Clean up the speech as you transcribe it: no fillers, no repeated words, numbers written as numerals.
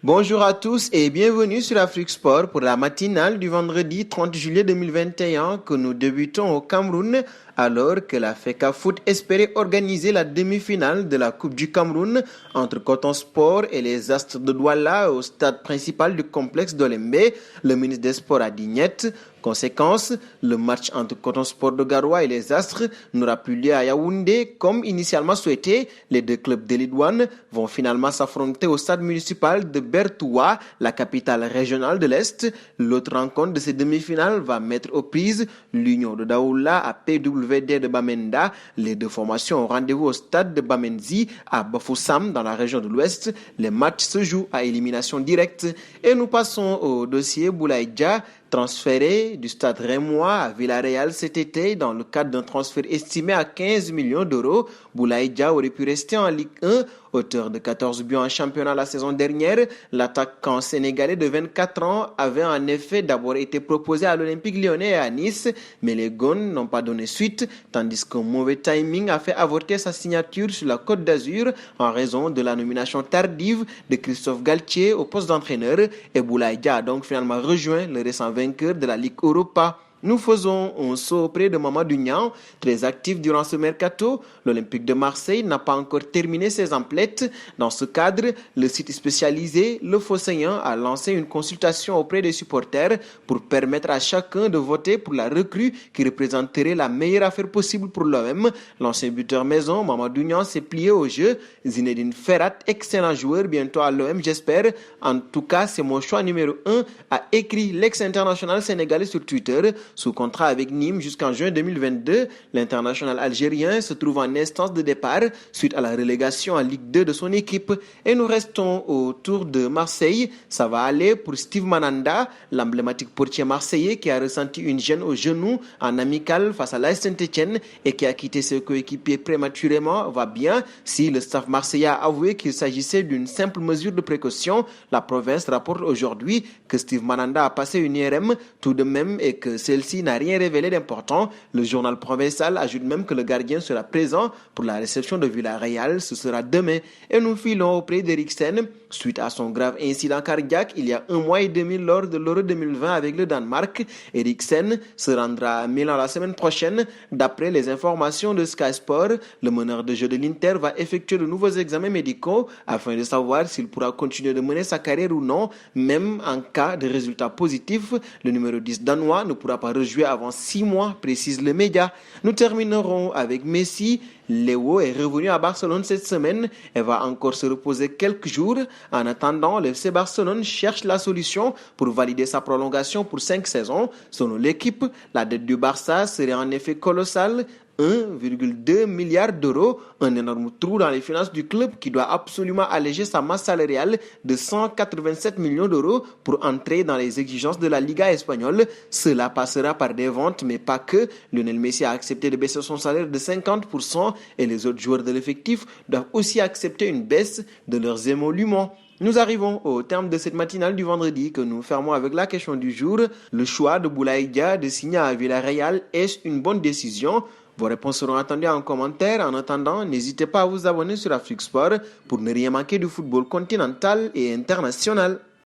Bonjour à tous et bienvenue sur Afrique Sport pour la matinale du vendredi 30 juillet 2021 que nous débutons au Cameroun alors que la FECAFOOT espérait organiser la demi-finale de la Coupe du Cameroun entre Coton Sport et les Astres de Douala au stade principal du complexe d'Olembe. Le ministre des Sports a dit niet. Conséquence, le match entre Coton Sport de Garoua et les Astres n'aura plus lieu à Yaoundé comme initialement souhaité. Les deux clubs d'Élite One vont finalement s'affronter au stade municipal de Bertoua, la capitale régionale de l'Est. L'autre rencontre de ces demi-finales va mettre aux prises l'Union de Daoula à PWD de Bamenda. Les deux formations ont rendez-vous au stade de Bamenzi à Bafoussam dans la région de l'Ouest. Les matchs se jouent à élimination directe. Et nous passons au dossier Boulaïdja, transféré du stade rémois à Villarreal cet été dans le cadre d'un transfert estimé à 15 millions d'euros. Boulaïdja aurait pu rester en Ligue 1. Auteur de 14 buts en championnat la saison dernière, l'attaquant sénégalais de 24 ans avait en effet d'abord été proposé à l'Olympique lyonnais et à Nice, mais les Gones n'ont pas donné suite, tandis qu'un mauvais timing a fait avorter sa signature sur la Côte d'Azur en raison de la nomination tardive de Christophe Galtier au poste d'entraîneur, et Boulaïdja a donc finalement rejoint le récent vainqueur de la Ligue Europa. Nous faisons un saut auprès de Mamadou Niang, très actif durant ce mercato. L'Olympique de Marseille n'a pas encore terminé ses emplettes. Dans ce cadre, le site spécialisé Le Phocéen a lancé une consultation auprès des supporters pour permettre à chacun de voter pour la recrue qui représenterait la meilleure affaire possible pour l'OM. L'ancien buteur maison, Mamadou Niang, s'est plié au jeu. Zinedine Ferrat, excellent joueur, bientôt à l'OM, j'espère. En tout cas, c'est mon choix numéro 1, a écrit l'ex-international sénégalais sur Twitter. Sous contrat avec Nîmes jusqu'en juin 2022, l'international algérien se trouve en instance de départ suite à la relégation en Ligue 2 de son équipe. Et nous restons autour de Marseille. Ça va aller pour Steve Mananda, l'emblématique portier marseillais qui a ressenti une gêne au genou en amical face à l'AS Saint-Etienne et qui a quitté ses coéquipiers prématurément. Va bien. Si le staff marseillais a avoué qu'il s'agissait d'une simple mesure de précaution, la province rapporte aujourd'hui que Steve Mananda a passé une IRM tout de même et que celle-ci n'a rien révélé d'important. Le journal provincial ajoute même que le gardien sera présent pour la réception de Villarreal. Ce sera demain. Et nous filons auprès d'Eriksen. Suite à son grave incident cardiaque il y a 1 mois et demi lors de l'Euro 2020 avec le Danemark, Eriksen se rendra à Milan la semaine prochaine. D'après les informations de Sky Sport, le meneur de jeu de l'Inter va effectuer de nouveaux examens médicaux afin de savoir s'il pourra continuer de mener sa carrière ou non. Même en cas de résultat positif, le numéro 10 danois ne pourra pas rejouer avant 6 mois, précise le média. Nous terminerons avec Messi. Léo est revenu à Barcelone cette semaine et va encore se reposer quelques jours. En attendant, le FC Barcelone cherche la solution pour valider sa prolongation pour 5 saisons. Selon l'équipe, la dette du Barça serait en effet colossale. 1,2 milliard d'euros, un énorme trou dans les finances du club qui doit absolument alléger sa masse salariale de 187 millions d'euros pour entrer dans les exigences de la Liga espagnole. Cela passera par des ventes, mais pas que. Lionel Messi a accepté de baisser son salaire de 50% et les autres joueurs de l'effectif doivent aussi accepter une baisse de leurs émoluments. Nous arrivons au terme de cette matinale du vendredi que nous fermons avec la question du jour. Le choix de Boulaïdja de signer à Villarreal, est-ce une bonne décision? Vos réponses seront attendues en commentaire. En attendant, n'hésitez pas à vous abonner sur Afrique Sport pour ne rien manquer du football continental et international.